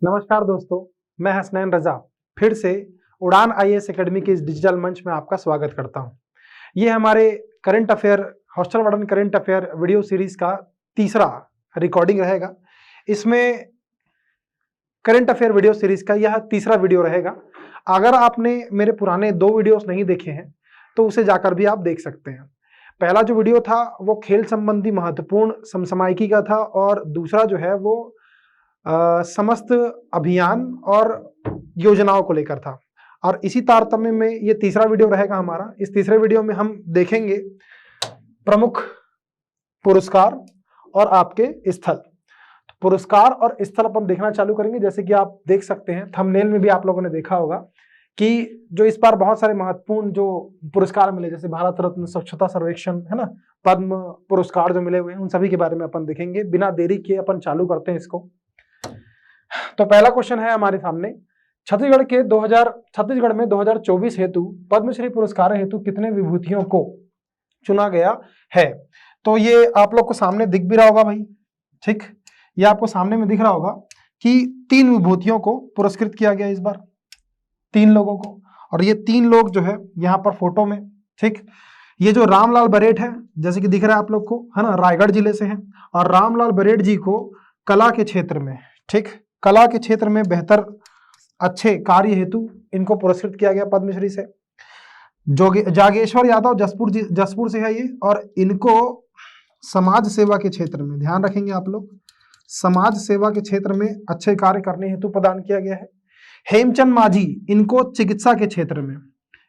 नमस्कार दोस्तों, मैं हसनैन रजा फिर से उड़ान आईएएस एकेडमी के इस डिजिटल मंच में आपका स्वागत करता हूं। ये हमारे current affair hostel warden current affair video series का तीसरा रिकॉर्डिंग रहेगा। इसमें करंट अफेयर वीडियो सीरीज का यह तीसरा वीडियो रहेगा। अगर आपने मेरे पुराने 2 वीडियोस नहीं देखे हैं तो उसे जाकर भी आप देख सकते हैं। पहला जो वीडियो था वो खेल संबंधी महत्वपूर्ण समसामयिकी का था और दूसरा जो है वो समस्त अभियान और योजनाओं को लेकर था। और इसी तारतम्य में ये तीसरा वीडियो रहेगा हमारा। इस तीसरे वीडियो में हम देखेंगे प्रमुख पुरस्कार और आपके स्थल। पुरस्कार और स्थल अपन देखना चालू करेंगे। जैसे कि आप देख सकते हैं, थंबनेल में भी आप लोगों ने देखा होगा कि जो इस बार बहुत सारे महत्वपूर्ण जो पुरस्कार मिले, जैसे भारत रत्न, स्वच्छता सर्वेक्षण, है ना, पद्म पुरस्कार जो मिले हुए हैं, उन सभी के बारे में अपन देखेंगे। बिना देरी किए अपन चालू करते हैं इसको। तो पहला क्वेश्चन है हमारे सामने, छत्तीसगढ़ में 2024 हेतु पद्मश्री पुरस्कार हेतु कितने विभूतियों को चुना गया है? तो ये आप लोग को सामने दिख भी रहा होगा भाई, ठीक, ये आपको सामने में दिख रहा होगा कि 3 विभूतियों को पुरस्कृत किया गया इस बार, 3 लोगों को। और ये 3 लोग जो है यहाँ पर फोटो में, ठीक, ये जो रामलाल बरेठ है, जैसे कि दिख रहा है आप लोग को, है ना, रायगढ़ जिले से हैं। और रामलाल बरेठ जी को कला के क्षेत्र में, ठीक, कला के क्षेत्र में बेहतर अच्छे कार्य हेतु इनको पुरस्कृत किया गया पद्मश्री से। जागेश्वर यादव जसपुर से है ये, और इनको समाज सेवा के क्षेत्र में, ध्यान रखेंगे आप लोग, समाज सेवा के क्षेत्र में अच्छे कार्य करने हेतु प्रदान किया गया है। हेमचंद माझी, इनको चिकित्सा के क्षेत्र में,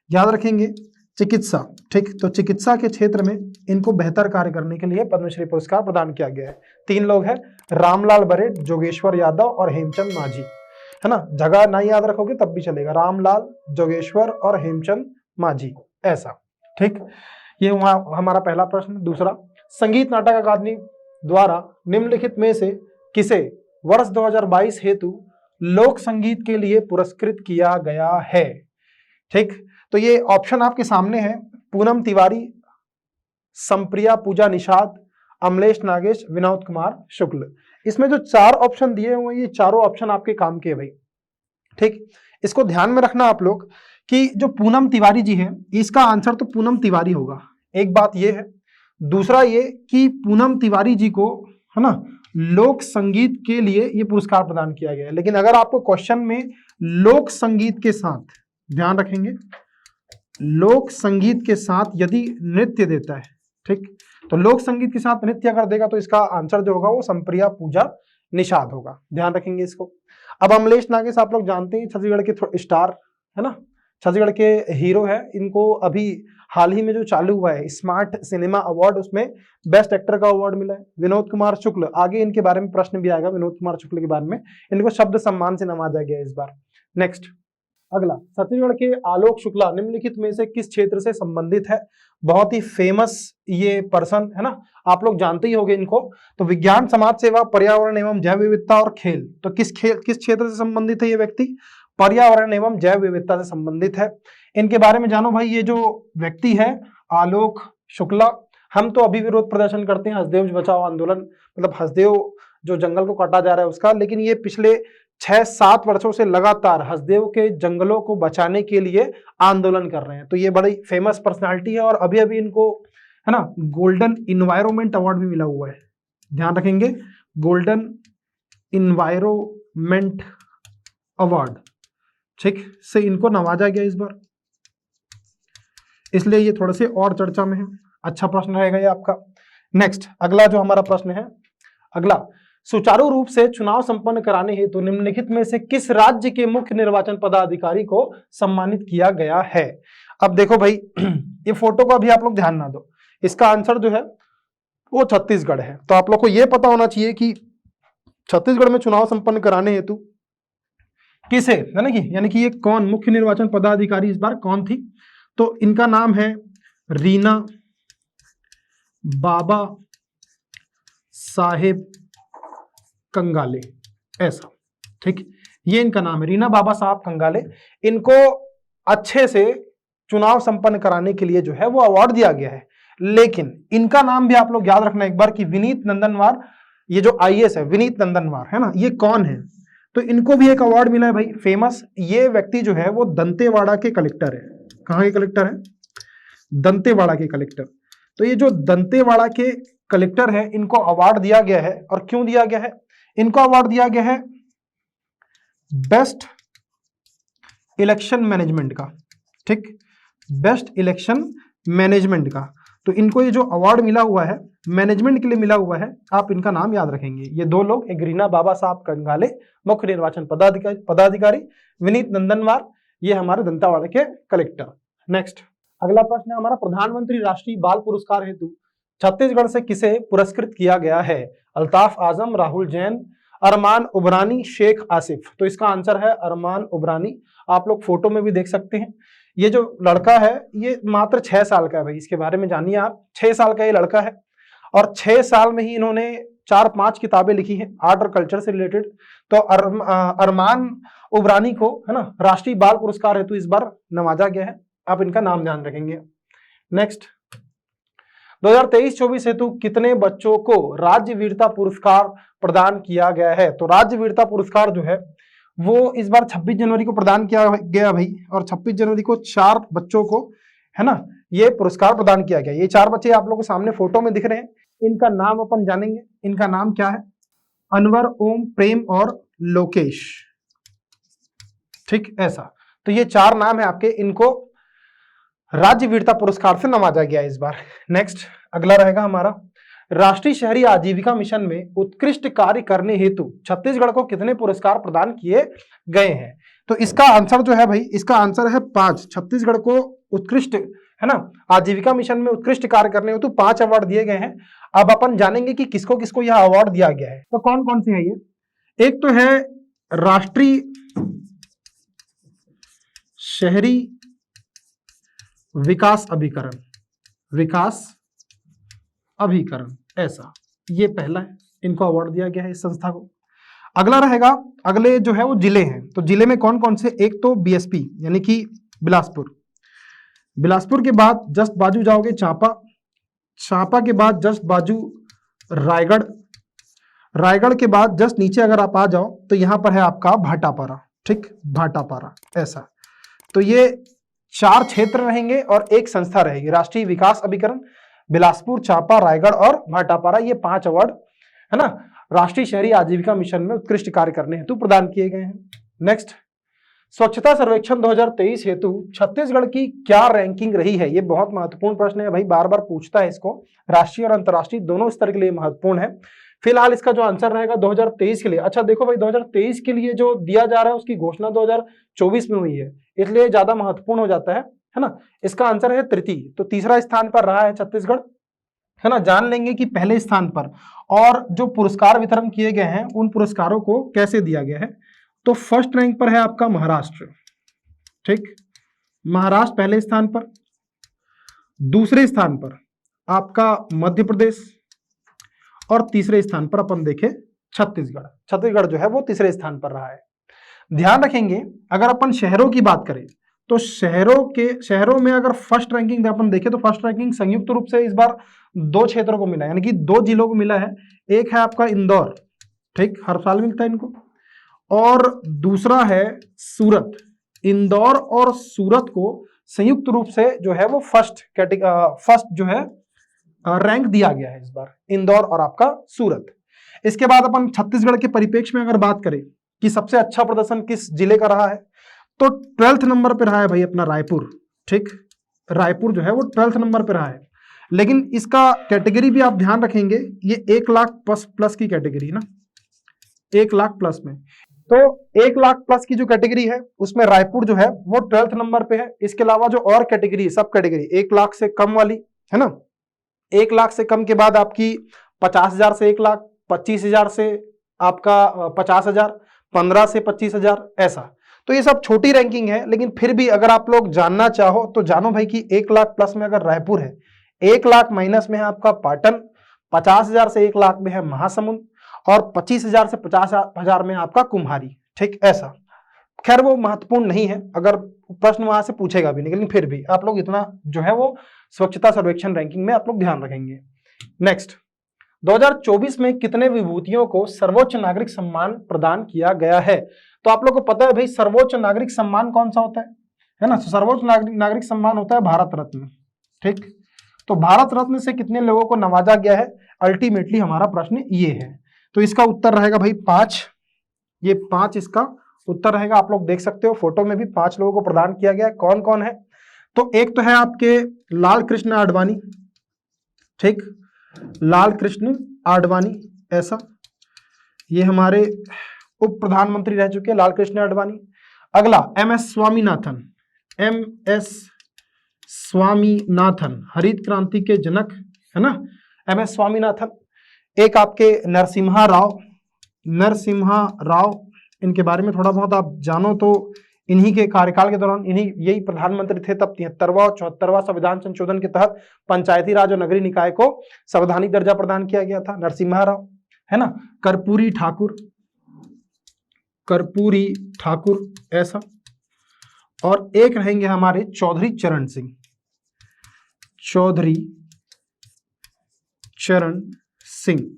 याद रखेंगे, चिकित्सा, ठीक, तो चिकित्सा के क्षेत्र में इनको बेहतर कार्य करने के लिए पद्मश्री पुरस्कार प्रदान किया गया है। 3 लोग हैं, रामलाल बरेठ, जोगेश्वर यादव और हेमचंद माझी, है ना। जगह नहीं याद रखोगे तब भी चलेगा, रामलाल, जोगेश्वर और हेमचंद माझी, ऐसा, ठीक। ये हमारा पहला प्रश्न। दूसरा, संगीत नाटक अकादमी द्वारा निम्नलिखित में से किसे वर्ष 2022 हेतु लोक संगीत के लिए पुरस्कृत किया गया है? ठीक, तो ये ऑप्शन आपके सामने है, पूनम तिवारी, संप्रिया पूजा निषाद, अमलेश नागेश, विनोद कुमार शुक्ल। इसमें जो 4 ऑप्शन दिए हुए हैं, ये चारों ऑप्शन आपके काम के भाई, ठीक। इसको ध्यान में रखना आप लोग कि जो पूनम तिवारी जी है, इसका आंसर तो पूनम तिवारी होगा, एक बात ये है। दूसरा ये कि पूनम तिवारी जी को, है ना, लोक संगीत के लिए ये पुरस्कार प्रदान किया गया है। लेकिन अगर आपको क्वेश्चन में लोक संगीत के साथ, ध्यान रखेंगे, लोक संगीत के साथ यदि नृत्य देता है, ठीक, तो लोक संगीत के साथ नृत्य अगर देगा तो इसका आंसर जो होगा वो संप्रिया पूजा निषाद होगा, ध्यान रखेंगे इसको। अब अमलेश नागेश आप लोग जानते हैं, छत्तीसगढ़ के स्टार, है ना, छत्तीसगढ़ के हीरो है। इनको अभी हाल ही में जो चालू हुआ है स्मार्ट सिनेमा अवार्ड, उसमें बेस्ट एक्टर का अवार्ड मिला है। विनोद कुमार शुक्ल, आगे इनके बारे में प्रश्न भी आएगा, विनोद कुमार शुक्ल के बारे में, इनको शब्द सम्मान से नवाजा गया इस बार। नेक्स्ट, अगला, छत्तीसगढ़ के आलोक शुक्ला निम्नलिखित में से किस क्षेत्र से संबंधित है? बहुत ही फेमस ये पर्सन है ना, आप लोग जानते ही होंगे इनको। तो विज्ञान, समाज सेवा, पर्यावरण एवं जैव विविधता और खेल, तो किस क्षेत्र से संबंधित है ये व्यक्ति? पर्यावरण एवं जैव विविधता से संबंधित है। इनके बारे में जानो भाई, ये जो व्यक्ति है आलोक शुक्ला, हम तो अभी विरोध प्रदर्शन करते हैं हसदेव बचाओ आंदोलन, मतलब हसदेव जो जंगल को काटा जा रहा है उसका, लेकिन ये पिछले 6-7 वर्षों से लगातार हसदेव के जंगलों को बचाने के लिए आंदोलन कर रहे हैं। तो ये बड़ी फेमस पर्सनालिटी है और अभी अभी इनको, है ना, गोल्डन इन्वायरमेंट अवार्ड भी मिला हुआ है, ध्यान रखेंगे, गोल्डन इन्वायरमेंट अवार्ड, ठीक, से इनको नवाजा गया इस बार, इसलिए ये थोड़े से और चर्चा में है। अच्छा प्रश्न रहेगा ये आपका। नेक्स्ट, अगला जो हमारा प्रश्न है, अगला, सुचारू रूप से चुनाव संपन्न कराने हेतु तो निम्नलिखित में से किस राज्य के मुख्य निर्वाचन पदाधिकारी को सम्मानित किया गया है? अब देखो भाई, ये फोटो को अभी आप लोग ध्यान ना दो, इसका आंसर जो है वो छत्तीसगढ़ है। तो आप लोग को ये पता होना चाहिए कि छत्तीसगढ़ में चुनाव संपन्न कराने हेतु किसे, है ना, यानी कि ये कौन मुख्य निर्वाचन पदाधिकारी इस बार कौन थी? तो इनका नाम है रीना बाबा साहेब कंगाले, ऐसा, ठीक, ये इनका नाम है, रीना बाबा साहब कंगाले। इनको अच्छे से चुनाव संपन्न कराने के लिए जो है वो अवार्ड दिया गया है। लेकिन इनका नाम भी आप लोग याद रखना एक बार कि विनीत नंदनवार, ये जो आईएएस है विनीत नंदनवार, है ना, ये कौन है? तो इनको भी एक अवार्ड मिला है भाई, फेमस। ये व्यक्ति जो है वो दंतेवाड़ा के कलेक्टर है। कहाँ के कलेक्टर है? दंतेवाड़ा के कलेक्टर। तो ये जो दंतेवाड़ा के कलेक्टर है, इनको अवार्ड दिया गया है। और क्यों दिया गया है? इनको अवार्ड दिया गया है बेस्ट इलेक्शन मैनेजमेंट का, ठीक, बेस्ट इलेक्शन मैनेजमेंट का। तो इनको ये जो अवार्ड मिला हुआ है मैनेजमेंट के लिए मिला हुआ है, आप इनका नाम याद रखेंगे। ये दो लोग, एक रीना बाबा साहब कंगाले, मुख्य निर्वाचन पदाधिकारी विनीत नंदनवार, ये हमारे दंतेवाड़ा के कलेक्टर। नेक्स्ट अगला प्रश्न है हमारा, प्रधानमंत्री राष्ट्रीय बाल पुरस्कार हेतु छत्तीसगढ़ से किसे पुरस्कृत किया गया है? अल्ताफ आजम, राहुल जैन, अरमान उबरानी, शेख आसिफ। तो इसका आंसर है अरमान उबरानी। आप लोग फोटो में भी देख सकते हैं। ये जो लड़का है ये मात्र 6 साल का है भाई, इसके बारे में जानिए आप। 6 साल का ये लड़का है और 6 साल में ही इन्होंने 4-5 किताबें लिखी हैं आर्ट और कल्चर से रिलेटेड। तो अरमान उबरानी को, है ना, राष्ट्रीय बाल पुरस्कार हेतु इस बार नवाजा गया है। आप इनका नाम ध्यान रखेंगे। नेक्स्ट 2023-24 हेतु कितने बच्चों को राज्य वीरता पुरस्कार प्रदान किया गया है? तो राज्य वीरता पुरस्कार जो है वो इस बार 26 जनवरी को प्रदान किया गया भाई। और 26 जनवरी को 4 बच्चों को, है ना, ये पुरस्कार प्रदान किया गया। ये 4 बच्चे आप लोगों को सामने फोटो में दिख रहे हैं। इनका नाम अपन जानेंगे। इनका नाम क्या है? अनवर, ओम, प्रेम और लोकेश, ठीक, ऐसा। तो ये 4 नाम है आपके, इनको राज्य वीरता पुरस्कार से नवाजा गया इस बार। नेक्स्ट अगला रहेगा हमारा, राष्ट्रीय शहरी आजीविका मिशन में उत्कृष्ट कार्य करने हेतु छत्तीसगढ़ को कितने पुरस्कार प्रदान किए गए हैं? तो इसका आंसर जो है भाई, इसका आंसर है 5। छत्तीसगढ़ को उत्कृष्ट, है ना, आजीविका मिशन में उत्कृष्ट कार्य करने हेतु 5 अवार्ड दिए गए हैं। अब अपन जानेंगे कि किसको किसको यह अवार्ड दिया गया है। तो कौन कौन से है ये? एक तो है राष्ट्रीय शहरी विकास अभिकरण, विकास अभिकरण, ऐसा, ये पहला है, इनको अवार्ड दिया गया है इस संस्था को। अगला रहेगा, अगले जो है वो जिले हैं। तो जिले में कौन कौन से? एक तो बीएसपी यानी कि बिलासपुर, बिलासपुर के बाद जस्ट बाजू जाओगे चांपा, चांपा के बाद जस्ट बाजू रायगढ़, रायगढ़ के बाद जस्ट नीचे अगर आप आ जाओ तो यहां पर है आपका भाटापारा, ठीक, भाटापारा, ऐसा। तो ये 4 क्षेत्र रहेंगे और एक संस्था रहेगी, राष्ट्रीय विकास अभिकरण, बिलासपुर, चांपा, रायगढ़ और भाटापारा। ये 5 अवार्ड, है ना, राष्ट्रीय शहरी आजीविका मिशन में उत्कृष्ट कार्य करने हेतु प्रदान किए गए हैं। नेक्स्ट, स्वच्छता सर्वेक्षण 2023 हेतु छत्तीसगढ़ की क्या रैंकिंग रही है? ये बहुत महत्वपूर्ण प्रश्न है भाई, बार बार पूछता है इसको, राष्ट्रीय और अंतर्राष्ट्रीय दोनों स्तर के लिए महत्वपूर्ण है। फिलहाल इसका जो आंसर रहेगा 2023 के लिए, अच्छा देखो भाई 2023 के लिए जो दिया जा रहा है उसकी घोषणा 2024 में हुई है, इसलिए ज्यादा महत्वपूर्ण हो जाता है ना। इसका आंसर है तृतीय। तो तीसरा स्थान पर रहा है छत्तीसगढ़, है ना। जान लेंगे कि पहले स्थान पर और जो पुरस्कार वितरण किए गए हैं उन पुरस्कारों को कैसे दिया गया है। तो फर्स्ट रैंक पर है आपका महाराष्ट्र, ठीक, महाराष्ट्र पहले स्थान पर। दूसरे स्थान पर आपका मध्य प्रदेश और तीसरे स्थान पर अपन देखें छत्तीसगढ़, छत्तीसगढ़ जो है वो तीसरे स्थान पर रहा है। ध्यान रखेंगे अगर अपन शहरों की बात करें तो शहरों में अगर फर्स्ट रैंकिंग अपन देखें तो फर्स्ट रैंकिंग संयुक्त रूप से इस बार 2 क्षेत्रों को मिला है, यानी कि 2 जिलों को मिला है। एक है आपका इंदौर, ठीक, हर साल मिलता है इनको, और दूसरा है सूरत। इंदौर और सूरत को संयुक्त रूप से जो है वो फर्स्ट जो है रैंक दिया गया है इस बार, इंदौर और आपका सूरत। इसके बाद अपन छत्तीसगढ़ के परिप्रेक्ष्य में अगर बात करें कि सबसे अच्छा प्रदर्शन किस जिले का रहा है, तो 12th नंबर पे रहा है भाई अपना रायपुर, ठीक, रायपुर जो है वो 12th नंबर पे रहा है। लेकिन इसका कैटेगरी भी आप ध्यान रखेंगे, ये 1 लाख प्लस की कैटेगरी है ना, 1 लाख प्लस में। तो 1 लाख प्लस की जो कैटेगरी है उसमें रायपुर जो है वो 12th नंबर पे है। इसके अलावा जो और कैटेगरी, सब कैटेगरी 1 लाख से कम वाली, है ना, 1 लाख से कम के बाद आपकी 50,000 से 1 लाख, 25,000 से आपका 50,000, 15 से 25,000, ऐसा। तो ये सब छोटी रैंकिंग है, लेकिन फिर भी अगर आप लोग जानना चाहो तो जानो भाई कि 1 लाख प्लस में अगर रायपुर है, 1 लाख माइनस में है आपका पाटन, 50,000 से 1 लाख में है महासमुंद और 25,000 से 50,000 में आपका कुम्हारी, ठीक, ऐसा। खैर वो महत्वपूर्ण नहीं है, अगर प्रश्न वहां से पूछेगा भी नहीं, लेकिन फिर भी आप लोग इतना जो है वो स्वच्छता सर्वेक्षण रैंकिंग में आप लोग ध्यान रखेंगे। नेक्स्ट 2024 में कितने विभूतियों को सर्वोच्च नागरिक सम्मान प्रदान किया गया है? तो आप लोग को पता है भाई सर्वोच्च नागरिक सम्मान कौन सा होता है ना? सर्वोच्च नागरिक सम्मान होता है भारत रत्न। ठीक, तो भारत रत्न से कितने लोगों को नवाजा गया है? अल्टीमेटली हमारा प्रश्न ये है। तो इसका उत्तर रहेगा भाई 5। ये 5 इसका उत्तर रहेगा। आप लोग देख सकते हो फोटो में भी 5 लोगों को प्रदान किया गया है। कौन कौन है? तो एक तो है आपके लाल कृष्ण आडवाणी, ठीक, लाल कृष्ण आडवाणी, ऐसा ये हमारे उप प्रधानमंत्री रह चुके हैं लाल कृष्ण आडवाणी। अगला MS स्वामीनाथन, MS स्वामीनाथन, हरित क्रांति के जनक है ना, MS स्वामीनाथन। एक आपके नरसिम्हा राव, नरसिम्हा राव, इनके बारे में थोड़ा बहुत आप जानो तो इन्हीं के कार्यकाल के दौरान यही प्रधानमंत्री थे तब 73वां और 74वां संविधान संशोधन के तहत पंचायती राज और नगरीय निकाय को संवैधानिक दर्जा प्रदान किया गया था। नरसिम्हा राव है ना। कर्पूरी ठाकुर, कर्पूरी ठाकुर ऐसा। और एक रहेंगे हमारे चौधरी चरण सिंह, चौधरी चरण सिंह।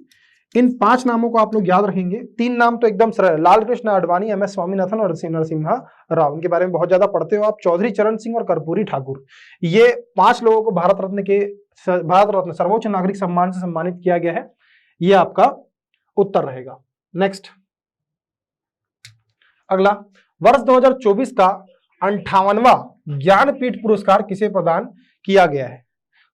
इन 5 नामों को आप लोग याद रखेंगे। 3 नाम तो एकदम सरल, लाल कृष्ण आडवाणी, MS स्वामीनाथन और नरसिम्हा राव। इनके बारे में बहुत ज्यादा पढ़ते हो आप। चौधरी चरण सिंह और कर्पूरी ठाकुर, ये 5 लोगों को भारत रत्न सर्वोच्च नागरिक सम्मान से सम्मानित किया गया है। ये आपका उत्तर रहेगा। नेक्स्ट, अगला, वर्ष 2024 का 58वां ज्ञानपीठ पुरस्कार किसे प्रदान किया गया है?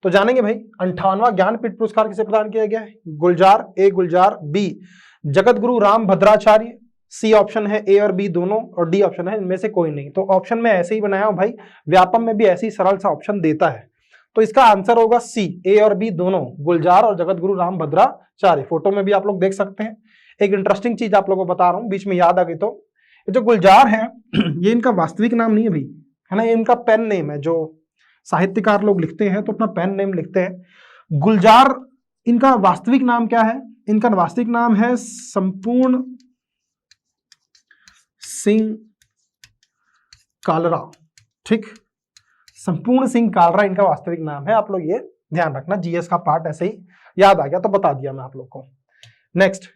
तो जानेंगे भाई 58वां ज्ञानपीठ पुरस्कार किसे प्रदान किया गया है? गुलजार, ए गुलजार, B Jagat Guru Ram Bhadracharya, C option है ए और बी दोनों, और डी ऑप्शन है इनमें से कोई नहीं। तो ऑप्शन में ऐसे ही बनाया हूं भाई, व्यापम में भी ऐसे ही सरल सा ऑप्शन देता है। तो इसका आंसर होगा सी, ए और बी दोनों, गुलजार और जगत गुरु राम भद्राचार्य। फोटो में भी आप लोग देख सकते हैं। एक इंटरेस्टिंग चीज आप लोगों को बता रहा हूँ, बीच में याद आ गई तो, जो गुलजार है ये इनका वास्तविक नाम नहीं है भाई, है ना, ये इनका पेन नेम है। जो साहित्यकार लोग लिखते हैं तो अपना पेन नेम लिखते हैं। गुलजार इनका वास्तविक नाम क्या है? इनका वास्तविक नाम है संपूर्ण सिंह कालरा। ठीक, संपूर्ण सिंह कालरा इनका वास्तविक नाम है। आप लोग ये ध्यान रखना, जीएस का पार्ट ऐसे ही याद आ गया तो बता दिया मैं आप लोग को। नेक्स्ट,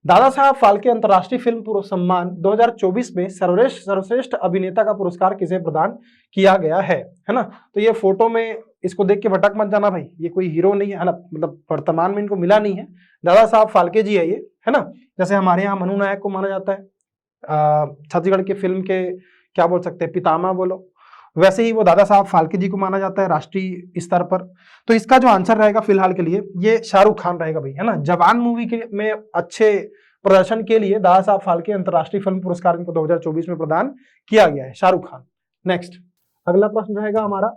दादा साहब फाल्के अंतर्राष्ट्रीय फिल्म सम्मान 2024 में सर्वश्रेष्ठ अभिनेता का पुरस्कार किसे प्रदान किया गया है ना? तो ये फोटो में इसको देख के भटक मत जाना भाई, ये कोई हीरो नहीं है ना, मतलब वर्तमान में इनको मिला नहीं है। दादा साहब फाल्के जी है ये, है ना। जैसे हमारे यहाँ मनु नायक को माना जाता है छत्तीसगढ़ के फिल्म के क्या बोल सकते हैं, पितामह बोलो, वैसे ही वो दादा साहब फाल्के जी को माना जाता है राष्ट्रीय स्तर पर। तो इसका जो आंसर रहेगा फिलहाल के लिए ये शाहरुख खान रहेगा भाई, है ना। जवान मूवी के में अच्छे प्रदर्शन के लिए दादा साहब फाल्के अंतर्राष्ट्रीय फिल्म पुरस्कार इनको 2024 में प्रदान किया गया है, शाहरुख खान। नेक्स्ट, अगला प्रश्न रहेगा हमारा,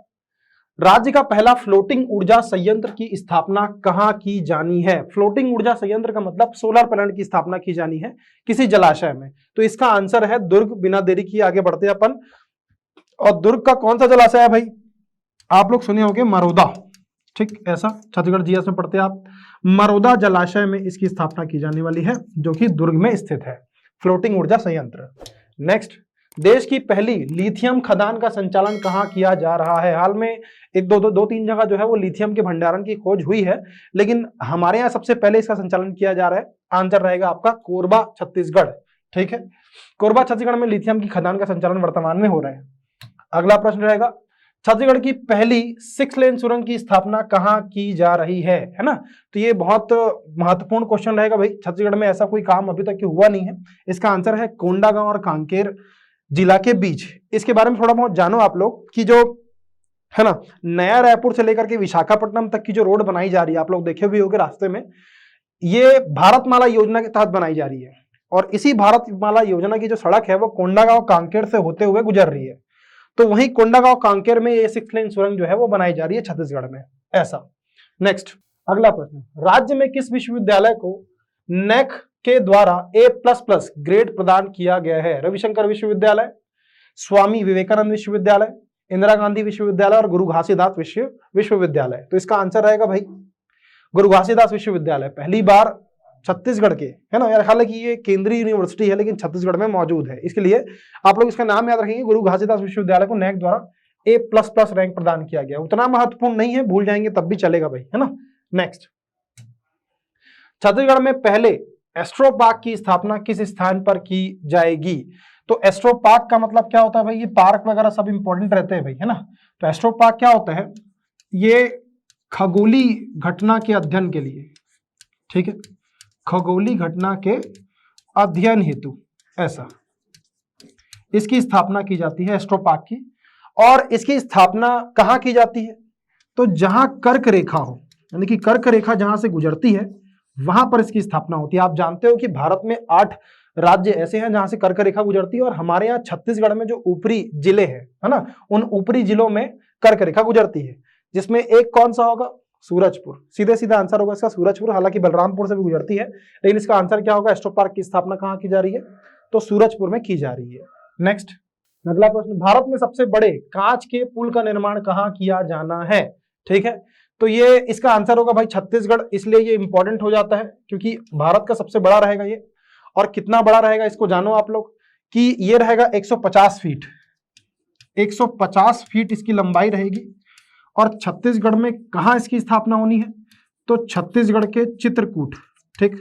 राज्य का पहला फ्लोटिंग ऊर्जा संयंत्र की स्थापना कहाँ की जानी है? फ्लोटिंग ऊर्जा संयंत्र का मतलब सोलर पैनल की स्थापना की जानी है किसी जलाशय में। तो इसका आंसर है दुर्ग। बिना देरी किए आगे बढ़ते हैं अपन। और दुर्ग का कौन सा जलाशय है भाई? आप लोग सुने होंगे मरोदा, ठीक, ऐसा छत्तीसगढ़ जीएस में पढ़ते हैं आप। मरोदा जलाशय में इसकी स्थापना की जाने वाली है जो कि दुर्ग में स्थित है, फ्लोटिंग ऊर्जा संयंत्र। नेक्स्ट, देश की पहली लिथियम खदान का संचालन कहाँ किया जा रहा है? हाल में दो तीन जगह जो है वो लिथियम के भंडारण की खोज हुई है, लेकिन हमारे यहाँ सबसे पहले इसका संचालन किया जा रहा है। आंसर रहेगा आपका कोरबा छत्तीसगढ़। ठीक है, कोरबा छत्तीसगढ़ में लिथियम की खदान का संचालन वर्तमान में हो रहा है। अगला प्रश्न रहेगा, छत्तीसगढ़ की पहली 6 लेन सुरंग की स्थापना कहाँ की जा रही है ना? तो ये बहुत महत्वपूर्ण क्वेश्चन रहेगा भाई। छत्तीसगढ़ में ऐसा कोई काम अभी तक हुआ नहीं है। इसका आंसर है कोंडागांव और कांकेर जिला के बीच। इसके बारे में थोड़ा बहुत जानो आप लोग कि जो है ना, नया रायपुर से लेकर के विशाखापट्टनम तक की जो रोड बनाई जा रही है, आप लोग देखे भी होंगे रास्ते में, ये भारतमाला योजना के तहत बनाई जा रही है। और इसी भारतमाला योजना की जो सड़क है वो कोंडागांव कांकेर से होते हुए गुजर रही है। तो वहीं कोंडागांव कांकेर में ये 6 लेन सुरंग जो है वो बनाई जा रही है छत्तीसगढ़ में, ऐसा। नेक्स्ट, अगला प्रश्न, राज्य में किस विश्वविद्यालय को नेक के द्वारा A++ ग्रेड प्रदान किया गया है? रविशंकर विश्वविद्यालय, स्वामी विवेकानंद विश्वविद्यालय, इंदिरा गांधी विश्वविद्यालय और गुरु घासीदास विश्वविद्यालय। तो इसका आंसर रहेगा भाई गुरु घासीदास विश्वविद्यालय। पहली बार छत्तीसगढ़ के, है ना यार, हालांकि ये केंद्रीय यूनिवर्सिटी है लेकिन छत्तीसगढ़ में मौजूद है, इसके लिए आप लोग इसका नाम याद रखेंगे। गुरु घासीदास विश्वविद्यालय को नेक द्वारा A++ रैंक प्रदान किया गया। उतना महत्वपूर्ण नहीं है, भूल जाएंगे तब भी चलेगा भाई, है ना। नेक्स्ट, छत्तीसगढ़ में पहले एस्ट्रो पार्क की स्थापना किस स्थान पर की जाएगी? तो एस्ट्रो पार्क का मतलब क्या होता है भाई? ये पार्क वगैरह सब इंपॉर्टेंट रहते हैं भाई, है ना। तो एस्ट्रो पार्क क्या होता है? ये खगोलीय घटना के अध्ययन के लिए, ठीक है, खगोलीय घटना के अध्ययन हेतु ऐसा इसकी स्थापना की जाती है एस्ट्रो पार्क की। और इसकी स्थापना कहाँ की जाती है? तो जहां कर्क रेखा हो, यानी कि कर्क रेखा जहां से गुजरती है वहां पर इसकी स्थापना होती है। आप जानते हो कि भारत में 8 राज्य ऐसे हैं जहां से कर्क रेखा गुजरती है, और हमारे यहाँ छत्तीसगढ़ में जो ऊपरी जिले हैं, है ना, उन ऊपरी जिलों में कर्क रेखा गुजरती है, जिसमें एक कौन सा होगा? सूरजपुर। सीधे सीधा आंसर होगा इसका सूरजपुर। हालांकि बलरामपुर से भी गुजरती है, लेकिन इसका आंसर क्या होगा? एस्ट्रो पार्क की स्थापना कहाँ की जा रही है? तो सूरजपुर में की जा रही है। नेक्स्ट, अगला प्रश्न, भारत में सबसे बड़े कांच के पुल का निर्माण कहाँ किया जाना है? ठीक है, तो ये इसका आंसर होगा भाई छत्तीसगढ़। इसलिए ये इंपॉर्टेंट हो जाता है क्योंकि भारत का सबसे बड़ा रहेगा ये। और कितना बड़ा रहेगा इसको जानो आप लोग, कि ये रहेगा 150 फीट, 150 फीट इसकी लंबाई रहेगी। और छत्तीसगढ़ में कहाँ इसकी स्थापना होनी है? तो छत्तीसगढ़ के चित्रकूट, ठीक,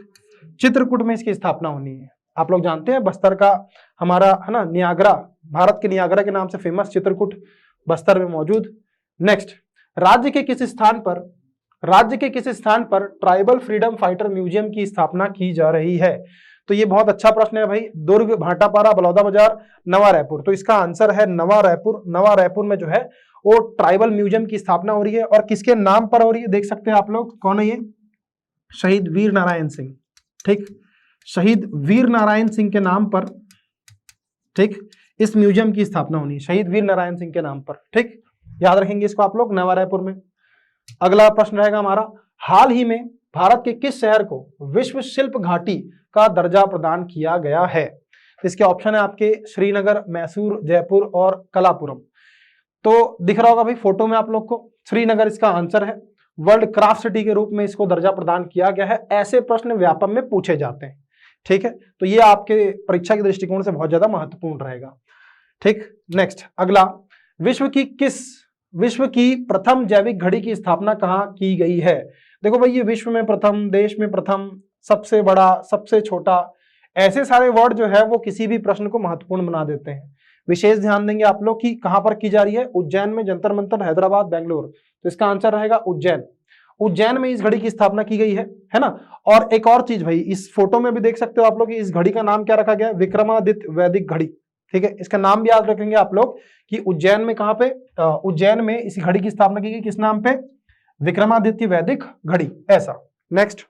चित्रकूट में इसकी स्थापना होनी है। आप लोग जानते हैं बस्तर का हमारा, है ना, नियाग्रा, भारत के नियाग्रा के नाम से फेमस चित्रकूट बस्तर में मौजूद। नेक्स्ट, राज्य के किस स्थान पर ट्राइबल फ्रीडम फाइटर म्यूजियम की स्थापना की जा रही है? तो ये बहुत अच्छा प्रश्न है भाई। दुर्ग, भाटापारा, बलौदाबाजार, नवा रायपुर। तो इसका आंसर है नवा रायपुर। नवा रायपुर में जो है वो ट्राइबल म्यूजियम की स्थापना हो रही है। और किसके नाम पर हो रही है देख सकते हैं आप लोग, कौन है ये? शहीद वीर नारायण सिंह, ठीक, शहीद वीर नारायण सिंह के नाम पर, ठीक, इस म्यूजियम की स्थापना होनी है शहीद वीर नारायण सिंह के नाम पर, ठीक, याद रखेंगे इसको आप लोग, नवा रायपुर में। अगला प्रश्न रहेगा हमारा, हाल ही में भारत के किस शहर को विश्व शिल्प घाटी का दर्जा प्रदान किया गया है? तो इसके ऑप्शन है आपके श्रीनगर, मैसूर, जयपुर और कलापुरम। तो दिख रहा होगा भाई फोटो में आप लोग को, श्रीनगर इसका आंसर है। वर्ल्ड क्राफ्ट सिटी के रूप में इसको दर्जा प्रदान किया गया है। ऐसे प्रश्न व्यापम में पूछे जाते हैं, ठीक है, तो ये आपके परीक्षा के दृष्टिकोण से बहुत ज्यादा महत्वपूर्ण रहेगा, ठीक। नेक्स्ट, अगला, विश्व की प्रथम जैविक घड़ी की स्थापना कहाँ की गई है? देखो भाई, ये विश्व में प्रथम, देश में प्रथम, सबसे बड़ा, सबसे छोटा, ऐसे सारे वर्ड जो है वो किसी भी प्रश्न को महत्वपूर्ण बना देते हैं। विशेष ध्यान देंगे आप लोग कि कहां पर की जा रही है? उज्जैन में, जंतर मंतर, हैदराबाद, बेंगलोर। तो इसका आंसर रहेगा उज्जैन। उज्जैन में इस घड़ी की स्थापना की गई है ना। और एक और चीज भाई, इस फोटो में भी देख सकते हो आप लोग, इस घड़ी का नाम क्या रखा गया है? विक्रमादित्य वैदिक घड़ी, ठीक है। इसका नाम भी याद रखेंगे आप लोग कि उज्जैन में कहां पे, उज्जैन में इस घड़ी की स्थापना की गई, किस नाम पे? विक्रमादित्य वैदिक घड़ी, ऐसा। नेक्स्ट,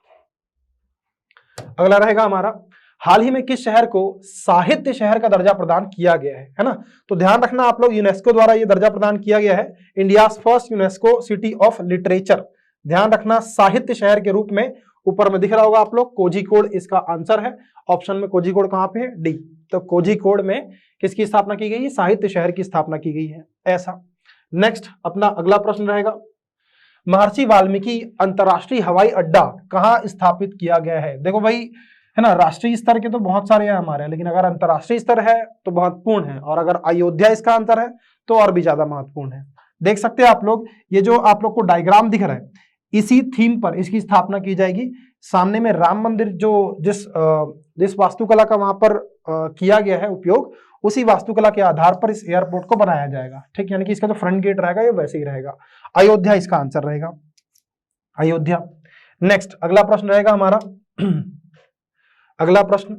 अगला रहेगा हमारा, हाल ही में किस शहर को साहित्य शहर का दर्जा प्रदान किया गया है ना। तो ध्यान रखना आप लोग, यूनेस्को द्वारा यह दर्जा प्रदान किया गया है, India's first UNESCO city of literature. ध्यान रखना, साहित्य शहर के रूप में, ऊपर में दिख रहा होगा आप लोग, कोझिकोड इसका आंसर है। ऑप्शन में कोझिकोड कहां पे है? डी। तो कोझिकोड में किसकी स्थापना की गई है? साहित्य शहर की स्थापना की गई है, ऐसा। नेक्स्ट, अपना अगला प्रश्न रहेगा, महर्षि वाल्मीकि अंतरराष्ट्रीय हवाई अड्डा कहां स्थापित किया गया है? देखो भाई, है ना, राष्ट्रीय स्तर के तो बहुत सारे हैं हमारे, लेकिन अगर अंतरराष्ट्रीय स्तर है तो महत्वपूर्ण है, और अगर अयोध्या इसका आंसर है तो और भी ज्यादा महत्वपूर्ण है। देख सकते हैं आप लोग, ये जो आप लोग को डायग्राम दिख रहा है, इसी थीम पर इसकी स्थापना की जाएगी। सामने में राम मंदिर जो जिस वास्तुकला का वहां पर किया गया है उपयोग, उसी वास्तुकला के आधार पर इस एयरपोर्ट को बनाया जाएगा, ठीक। यानी कि इसका जो फ्रंट गेट रहेगा ये वैसे ही रहेगा। अयोध्या इसका आंसर रहेगा, अयोध्या। नेक्स्ट, अगला प्रश्न रहेगा हमारा अगला प्रश्न,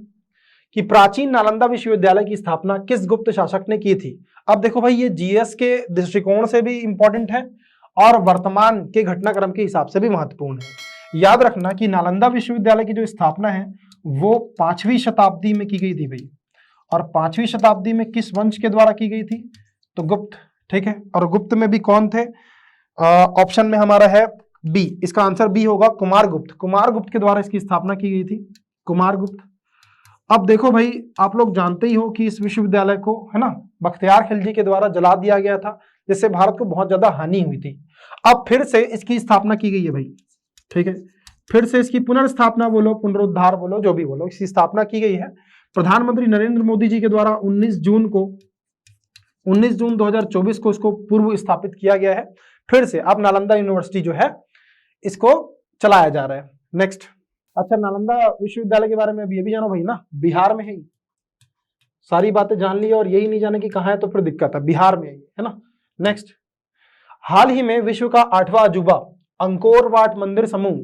कि प्राचीन नालंदा विश्वविद्यालय की स्थापना किस गुप्त शासक ने की थी? अब देखो भाई, ये जीएस के दृष्टिकोण से भी इंपॉर्टेंट है और वर्तमान के घटनाक्रम के हिसाब से भी महत्वपूर्ण है। याद रखना कि नालंदा विश्वविद्यालय की जो स्थापना है वो 5वीं शताब्दी में की गई थी भाई, और 5वीं शताब्दी में किस वंश के द्वारा की गई थी? तो गुप्त, ठीक है। और गुप्त में भी कौन थे? ऑप्शन में हमारा है बी, इसका आंसर बी होगा, कुमारगुप्त। कुमारगुप्त के द्वारा इसकी स्थापना की गई थी, कुमारगुप्त। अब देखो भाई, आप लोग जानते ही हो कि इस विश्वविद्यालय को, है ना, बख्तियार खिलजी के द्वारा जला दिया गया था, जिससे भारत को बहुत ज्यादा हानि हुई थी। अब फिर से इसकी स्थापना की गई है भाई, ठीक है, फिर से इसकी पुनर्स्थापना बोलो, पुनरुद्धार बोलो, जो भी बोलो, इसकी स्थापना की गई है। प्रधानमंत्री नरेंद्र मोदी जी के द्वारा 19 जून 2024 को इसको पूर्व स्थापित किया गया है। फिर से अब नालंदा यूनिवर्सिटी जो है इसको चलाया जा रहा है। नेक्स्ट, अच्छा, नालंदा विश्वविद्यालय के बारे में अब ये भी जानो भाई ना, बिहार में है। सारी बातें जान ली और यही नहीं जाने कि कहाँ है तो फिर दिक्कत है, बिहार में है ना। नेक्स्ट, हाल ही में विश्व का 8वां अजूबा अंकोर वाट मंदिर समूह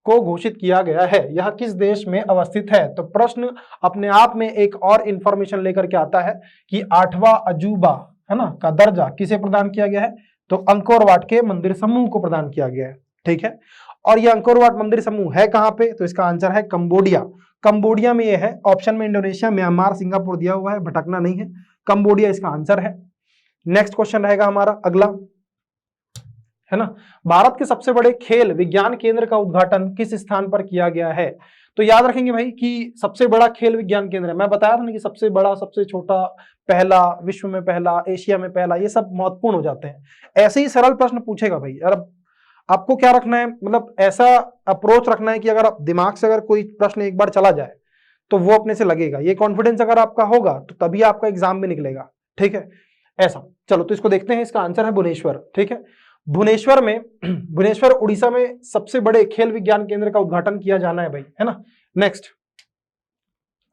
को घोषित किया गया है, यह किस देश में अवस्थित है? तो प्रश्न अपने आप में एक और इंफॉर्मेशन लेकर के आता है कि 8वां अजूबा है ना का दर्जा किसे प्रदान किया गया है? तो अंकोर वाट के मंदिर समूह को प्रदान किया गया है। ठीक है, और यह अंकोर वाट मंदिर समूह है कहां पे? तो इसका आंसर है कंबोडिया। कंबोडिया में यह है, ऑप्शन में इंडोनेशिया, म्यांमार, सिंगापुर दिया हुआ है, भटकना नहीं है, कंबोडिया इसका आंसर है। नेक्स्ट क्वेश्चन रहेगा हमारा अगला, है ना, भारत के सबसे बड़े खेल विज्ञान केंद्र का उद्घाटन किस स्थान पर किया गया है? तो याद रखेंगे भाई कि सबसे बड़ा खेल विज्ञान केंद्र है, मैं बताया था ना कि सबसे बड़ा, सबसे छोटा, पहला, विश्व में पहला, एशिया में पहला, ये सब महत्वपूर्ण हो जाते हैं। ऐसे ही सरल प्रश्न पूछेगा भाई। और आपको क्या रखना है, मतलब ऐसा अप्रोच रखना है कि अगर आप दिमाग से अगर कोई प्रश्न एक बार चला जाए तो वो अपने से लगेगा। ये कॉन्फिडेंस अगर आपका होगा तो तभी आपका एग्जाम भी निकलेगा। ठीक है, ऐसा। चलो तो इसको देखते हैं, इसका आंसर है भुवनेश्वर। ठीक है, भुवनेश्वर में, भुवनेश्वर उड़ीसा में सबसे बड़े खेल विज्ञान केंद्र का उद्घाटन किया जाना है भाई, है ना। नेक्स्ट,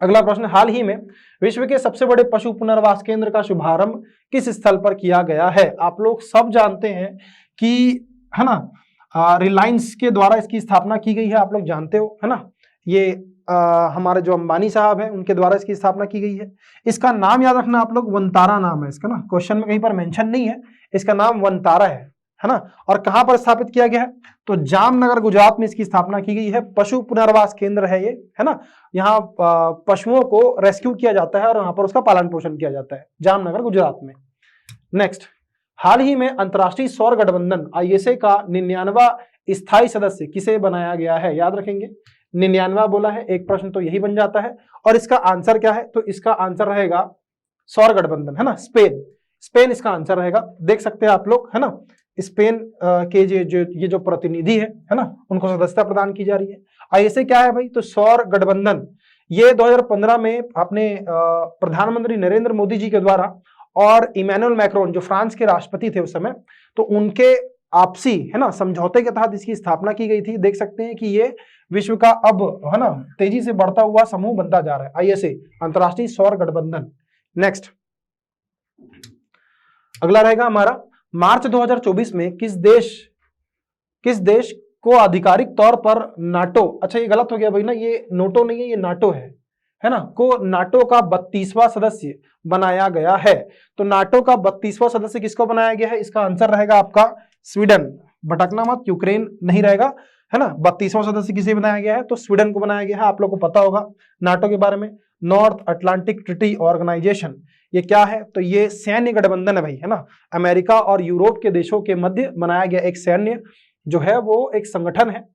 अगला प्रश्न, हाल ही में विश्व के सबसे बड़े पशु पुनर्वास केंद्र का शुभारंभ किस स्थल पर किया गया है? आप लोग सब जानते हैं कि, है ना, रिलायंस के द्वारा इसकी स्थापना की गई है, आप लोग जानते हो, है ना। ये हमारे जो अंबानी साहब हैं उनके द्वारा इसकी स्थापना की गई है। इसका नाम याद रखना आप लोग, वनतारा नाम है इसका ना, क्वेश्चन में कहीं पर मेंशन नहीं है, इसका नाम वनतारा है ना। और कहां पर स्थापित किया गया है? तो जामनगर गुजरात में इसकी स्थापना की गई है। पशु पुनर्वास केंद्र है ये, है ना। यहाँ पशुओं को रेस्क्यू किया जाता है और वहां पर उसका पालन पोषण किया जाता है, जामनगर गुजरात में। नेक्स्ट, हाल ही में अंतरराष्ट्रीय सौर गठबंधन ISA का 99वां स्थायी सदस्य किसे बनाया गया है? याद रखेंगे, 99वां बोला है, एक प्रश्न तो यही बन जाता है। और इसका आंसर क्या है? तो इसका आंसर रहेगा सौर गठबंधन, है ना, स्पेन। स्पेन इसका आंसर रहेगा, देख सकते हैं आप लोग, है ना। स्पेन के ये जो प्रतिनिधि है ना, उनको सदस्यता प्रदान की जा रही है। ISA क्या है भाई? तो सौर गठबंधन। ये 2015 में अपने प्रधानमंत्री नरेंद्र मोदी जी के द्वारा और इमैनुअल मैक्रोन जो फ्रांस के राष्ट्रपति थे उस समय, तो उनके आपसी, है ना, समझौते के तहत इसकी स्थापना की गई थी। देख सकते हैं कि ये विश्व का अब, है ना, तेजी से बढ़ता हुआ समूह बनता जा रहा है, ISA, अंतरराष्ट्रीय सौर गठबंधन। नेक्स्ट, अगला रहेगा हमारा, मार्च 2024 में किस देश को आधिकारिक तौर पर नाटो, अच्छा ये गलत हो गया भाई ना, ये नोटो नहीं है, ये नाटो है ना, को नाटो का 32वां सदस्य बनाया गया है। तो नाटो का 32वां सदस्य किसको बनाया गया है? इसका आंसर रहेगा आपका स्वीडन, भटकना मत, यूक्रेन नहीं रहेगा, है ना। 32वां सदस्य किसे बनाया गया है? तो स्वीडन को बनाया गया है। आप लोग को पता होगा नाटो के बारे में, नॉर्थ अटलांटिक ट्रीटी ऑर्गेनाइजेशन, ये क्या है? तो ये सैन्य गठबंधन है भाई, है ना। अमेरिका और यूरोप के देशों के मध्य बनाया गया एक सैन्य जो है वो एक संगठन है,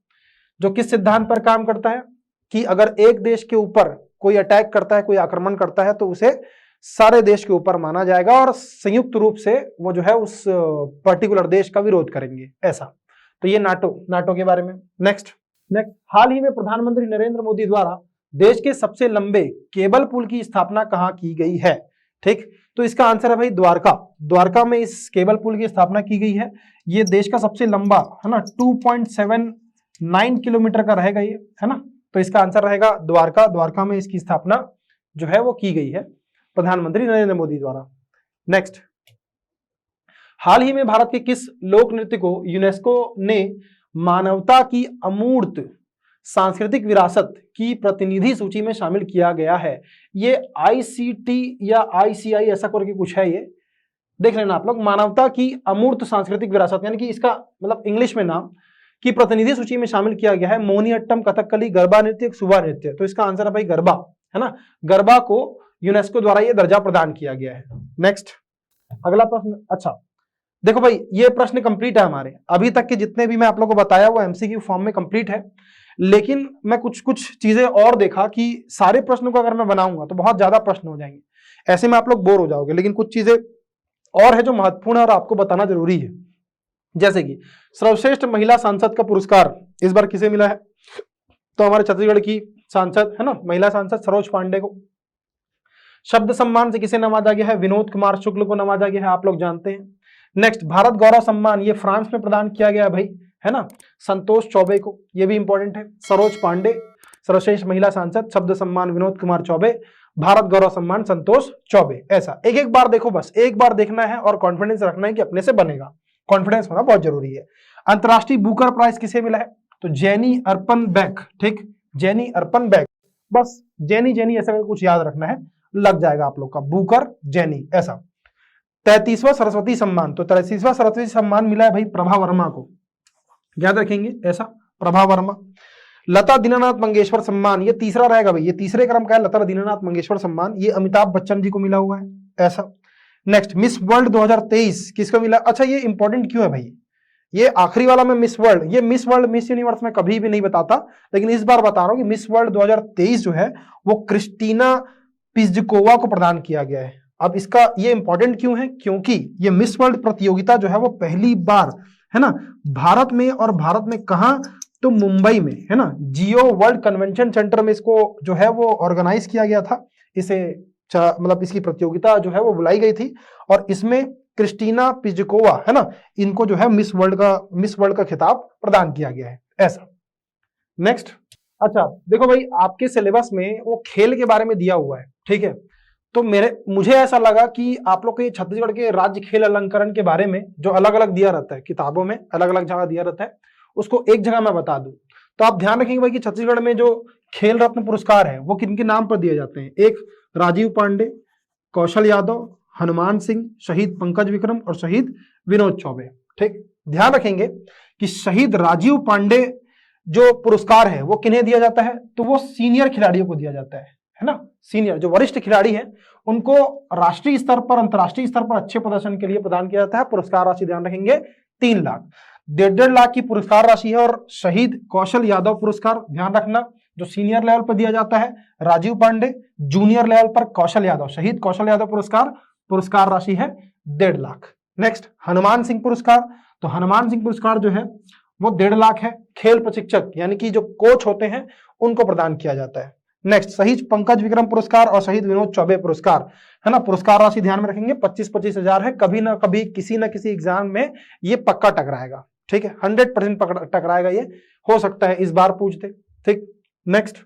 जो किस सिद्धांत पर काम करता है कि अगर एक देश के ऊपर कोई अटैक करता है, कोई आक्रमण करता है, तो उसे सारे देश के ऊपर माना जाएगा और संयुक्त रूप से वो जो है उस पर्टिकुलर देश का विरोध करेंगे, ऐसा। तो ये नाटो के बारे में। नेक्स्ट, हाल ही में प्रधानमंत्री नरेंद्र मोदी द्वारा देश के सबसे लंबे केबल पुल की स्थापना कहां की गई है? ठीक, तो इसका आंसर है भाई द्वारका में इस केबल पुल की स्थापना की गई है। ये देश का सबसे लंबा, है ना, 2.79 किलोमीटर का रहेगा ये, है ना। तो इसका आंसर रहेगा द्वारका में इसकी स्थापना जो है वो की गई है प्रधानमंत्री नरेंद्र मोदी द्वारा। नेक्स्ट, हाल ही में भारत के किस लोक नृत्य को यूनेस्को ने मानवता की अमूर्त सांस्कृतिक विरासत की प्रतिनिधि सूची में शामिल किया गया है? ये ICT या ICI ऐसा करके कुछ है, ये देख लेना आप लोग। मानवता की अमूर्त सांस्कृतिक विरासत, यानी कि इसका मतलब इंग्लिश में नाम की प्रतिनिधि सूची में शामिल किया गया है मोहिनीअट्टम, कथकली, गरबा नृत्य, सुबा नृत्य। तो इसका आंसर है भाई गरबा, है ना। गरबा को यूनेस्को द्वारा ये दर्जा प्रदान किया गया है। नेक्स्ट, अगला प्रश्न, अच्छा देखो भाई, ये प्रश्न कंप्लीट है हमारे, अभी तक के जितने भी मैं आप लोगों को बताया वो MCQ फॉर्म में कंप्लीट है। लेकिन मैं कुछ चीजें और देखा कि सारे प्रश्नों को अगर मैं बनाऊंगा तो बहुत ज्यादा प्रश्न हो जाएंगे, ऐसे में आप लोग बोर हो जाओगे। लेकिन कुछ चीजें और है जो महत्वपूर्ण है और आपको बताना जरूरी है। जैसे कि सर्वश्रेष्ठ महिला सांसद का पुरस्कार इस बार किसे मिला है? तो हमारे छत्तीसगढ़ की सांसद, है ना, महिला सांसद सरोज पांडे को। शब्द सम्मान से किसे नवाजा गया है? विनोद कुमार शुक्ल को नवाजा गया है, आप लोग जानते हैं। नेक्स्ट, भारत गौरव सम्मान ये फ्रांस में प्रदान किया गया है भाई, है ना, संतोष चौबे को, ये भी इंपॉर्टेंट है। सरोज पांडे सर्वश्रेष्ठ महिला सांसद शब्द सम्मान विनोद कुमार चौबे, भारत गौरव सम्मान संतोष चौबे। ऐसा एक एक बार देखो, बस एक बार देखना है और कॉन्फिडेंस रखना है कि अपने से बनेगा, कॉन्फिडेंस होना बहुत जरूरी है। अंतरराष्ट्रीय बुकर प्राइज किसे मिला है? तो जेनी अर्पन बैक, ठीक, जेनी अर्पन बैक, बस जेनी जेनी ऐसा कुछ याद रखना है, लग जाएगा आप लोग का, बुकर जेनी ऐसा। 33वां सरस्वती सम्मान, तो 33वां सरस्वती सम्मान मिला है भाई प्रभा वर्मा को, याद रखेंगे ऐसा, प्रभा वर्मा। लता दीनानाथ मंगेशकर सम्मान, ये तीसरा रहेगा भाई, ये तीसरे क्रम का है, लता दीनानाथ मंगेशकर सम्मान, ये अमिताभ बच्चन जी को मिला हुआ है ऐसा। नेक्स्ट मिस वर्ल्ड 2023 किसको मिला? अच्छा ये इंपॉर्टेंट क्यों है भाई, ये आखिरी वाला में मिस वर्ल्ड, ये मिस वर्ल्ड मिस यूनिवर्स में कभी भी नहीं बताता, लेकिन इस बार बता रहा हूं कि मिस वर्ल्ड 2023 जो है वो क्रिस्टीना पिज़्कोवा को प्रदान किया गया है। अब इसका ये इंपॉर्टेंट क्यों है? क्योंकि ये मिस वर्ल्ड प्रतियोगिता जो है वो पहली बार है ना भारत में, और भारत में कहां? तो मुंबई में, है ना, जियो वर्ल्ड कन्वेंशन सेंटर में इसको जो है वो ऑर्गेनाइज किया गया था। इसे मतलब इसकी प्रतियोगिता जो है वो बुलाई गई थी, और इसमें क्रिस्टीना पिज़्कोवा है ना, इनको जो है मिस वर्ल्ड का खिताब प्रदान किया गया है ऐसा। नेक्स्ट, अच्छा देखो भाई आपके सिलेबस में वो खेल के बारे में दिया हुआ है, ठीक है, तो मुझे ऐसा लगा कि आप लोग के छत्तीसगढ़ के राज्य खेल अलंकरण के बारे में जो अलग अलग दिया रहता है किताबों में, अलग अलग जगह दिया रहता है, उसको एक जगह मैं बता दूं। तो आप ध्यान रखेंगे भाई कि छत्तीसगढ़ में जो खेल रत्न पुरस्कार है वो किनके नाम पर दिए जाते हैं? एक राजीव पांडे, कौशल यादव, हनुमान सिंह, शहीद पंकज विक्रम और शहीद विनोद चौबे। ठीक, ध्यान रखेंगे कि शहीद राजीव पांडे जो पुरस्कार है वो किन्हें दिया जाता है? तो वो सीनियर खिलाड़ियों को दिया जाता है ना, सीनियर जो वरिष्ठ खिलाड़ी हैं उनको राष्ट्रीय स्तर पर, अंतर्राष्ट्रीय स्तर पर अच्छे प्रदर्शन के लिए प्रदान किया जाता है। पुरस्कार राशि ध्यान रखेंगे 3 लाख, 1.5 लाख की पुरस्कार राशि है। और शहीद कौशल यादव पुरस्कार ध्यान रखना, जो सीनियर लेवल पर दिया जाता है राजीव पांडे, जूनियर लेवल पर कौशल यादव, शहीद कौशल यादव पुरस्कार राशि है 1.5 लाख। नेक्स्ट, हनुमान सिंह पुरस्कार, तो हनुमान सिंह पुरस्कार जो है वो 1.5 लाख है। खेल प्रशिक्षक यानी कि जो कोच होते हैं उनको प्रदान किया जाता है। नेक्स्ट, शहीद पंकज विक्रम पुरस्कार और शहीद विनोद चौबे पुरस्कार, है ना, पुरस्कार राशि ध्यान में रखेंगे 25-25 हजार है। कभी ना कभी किसी ना किसी एग्जाम में ये पक्का टकराएगा, ठीक है, 100% टकराएगा, ये हो सकता है इस बार पूछते। ठीक, नेक्स्ट,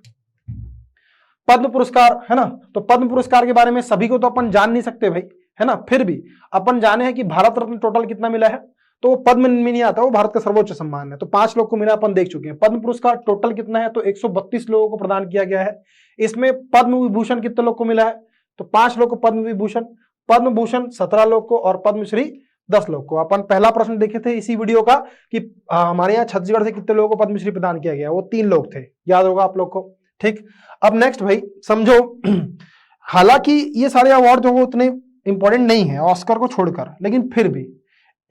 पद्म पुरस्कार, है ना, तो पद्म पुरस्कार के बारे में सभी को तो अपन जान नहीं सकते भाई, है ना, फिर भी अपन जाने हैं कि भारत रत्न टोटल कितना मिला है, तो पद्म में नहीं आता, वो भारत का सर्वोच्च सम्मान है, तो 5 लोग को मिला, अपन देख चुके हैं। पद्म पुरस्कार टोटल कितना है? तो 132 लोगों को प्रदान किया गया है। इसमें पद्म विभूषण कितने लोग को मिला है? तो 5 लोग को पद्म विभूषण, पद्म भूषण 17 लोग को और पद्मश्री 10 लोग को। अपन पहला प्रश्न देखे थे इसी वीडियो का कि हमारे यहाँ छत्तीसगढ़ से कितने लोगों को पद्मश्री प्रदान किया गया, वो 3 लोग थे, याद होगा आप लोग को। ठीक, अब नेक्स्ट भाई समझो, हालांकि ये सारे अवार्ड जो वो उतने इंपॉर्टेंट नहीं है ऑस्कर को छोड़कर, लेकिन फिर भी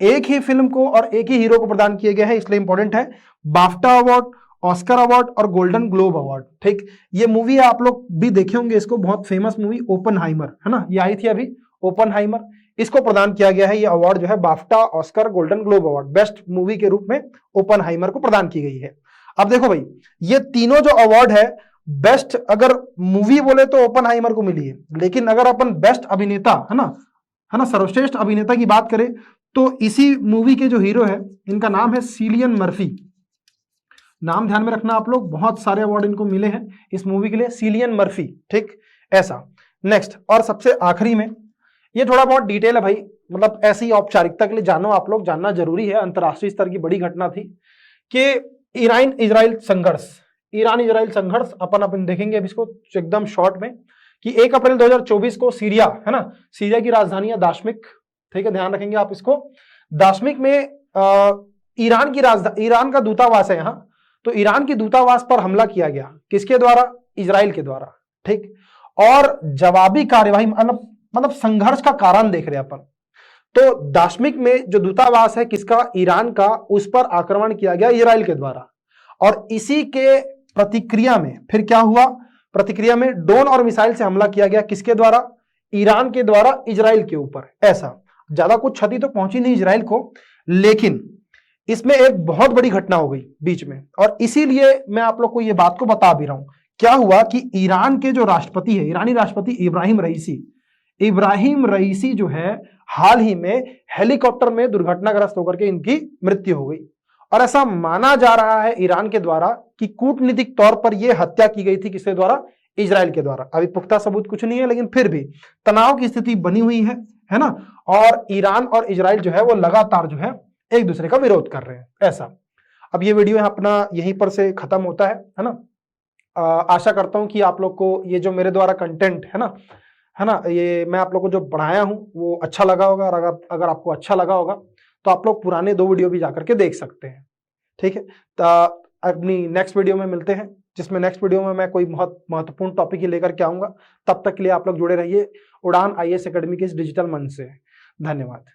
एक ही फिल्म को और एक ही हीरो को प्रदान किए गए हैं, इसलिए इंपॉर्टेंट है। बाफ्टा अवार्ड, ऑस्कर अवार्ड और गोल्डन ग्लोब अवार्ड। ठीक, ये मूवी आप लोग भी देखे होंगे इसको, बहुत फेमस मूवी ओपनहाइमर, है ना, ये आई थी अभी ओपनहाइमर, इसको प्रदान किया गया है ये अवार्ड जो है BAFTA, Oscar, golden globe award, best movie के रूप में ओपनहाइमर को प्रदान की गई है। अब देखो भाई ये तीनों जो अवार्ड है, बेस्ट अगर मूवी बोले तो ओपनहाइमर को मिली है, लेकिन अगर अपन बेस्ट अभिनेता, है ना, सर्वश्रेष्ठ अभिनेता की बात करें तो इसी मूवी के जो हीरो है इनका नाम है सिलियन मर्फी। नाम ध्यान में रखना आप लोग, बहुत सारे अवार्ड इनको मिले हैं इस मूवी के लिए, सिलियन मर्फी। ठीक, ऐसा। नेक्स्ट, और सबसे आखिरी में, ये थोड़ा बहुत डिटेल है भाई, मतलब ऐसी औपचारिकता के लिए जानो, आप लोग जानना जरूरी है, अंतरराष्ट्रीय स्तर की बड़ी घटना थी कि ईरान इजराइल संघर्ष अपन देखेंगे अब इसको एकदम शॉर्ट में, कि 1 अप्रैल 2024 को सीरिया, है ना, सीरिया की राजधानी है दाशमिक, ठीक है, ध्यान रखेंगे आप इसको। दाशमिक में ईरान का दूतावास है यहाँ, तो ईरान की दूतावास पर हमला किया गया, किसके द्वारा? इजराइल के द्वारा। ठीक, और जवाबी कार्यवाही मतलब संघर्ष का कारण देख रहे हैं अपन, तो दाशमिक में जो दूतावास है किसका? ईरान का, उस पर आक्रमण किया गया इजराइल के द्वारा, और इसी के प्रतिक्रिया में फिर क्या हुआ? प्रतिक्रिया में ड्रोन और मिसाइल से हमला किया गया, किसके द्वारा? ईरान के द्वारा इजराइल के ऊपर। ऐसा ज्यादा कुछ क्षति तो पहुंची नहीं इजराइल को, लेकिन इसमें एक बहुत बड़ी घटना हो गई बीच में, और इसीलिए मैं आप लोग को ये बात को बता भी रहा हूं। क्या हुआ कि ईरान के जो राष्ट्रपति है, ईरानी राष्ट्रपति इब्राहिम रईसी जो है, हाल ही में हेलीकॉप्टर में दुर्घटनाग्रस्त होकर के इनकी मृत्यु हो गई। और ऐसा माना जा रहा है ईरान के द्वारा कि कूटनीतिक तौर पर यह हत्या की गई थी किसके द्वारा, इजराइल के द्वारा। अभी पुख्ता सबूत कुछ नहीं है, लेकिन फिर भी तनाव की स्थिति बनी हुई है ना, और ईरान और इजराइल जो है वो लगातार जो है एक दूसरे का विरोध कर रहे हैं ऐसा। अब ये वीडियो अपना यहीं पर से खत्म होता है ना। आशा करता हूं कि आप लोग को ये जो मेरे द्वारा कंटेंट है ना, ये मैं आप लोग को जो पढ़ाया हूं वो अच्छा लगा होगा, और अगर आपको अच्छा लगा होगा तो आप लोग पुराने 2 वीडियो भी जाकर के देख सकते हैं। ठीक है, तो अपनी नेक्स्ट वीडियो में मिलते हैं, जिसमें नेक्स्ट वीडियो में मैं कोई बहुत महत्वपूर्ण टॉपिक ही लेकर के आऊंगा। तब तक के लिए आप लोग जुड़े रहिए उड़ान IAS एकेडमी के इस डिजिटल मंच से। धन्यवाद।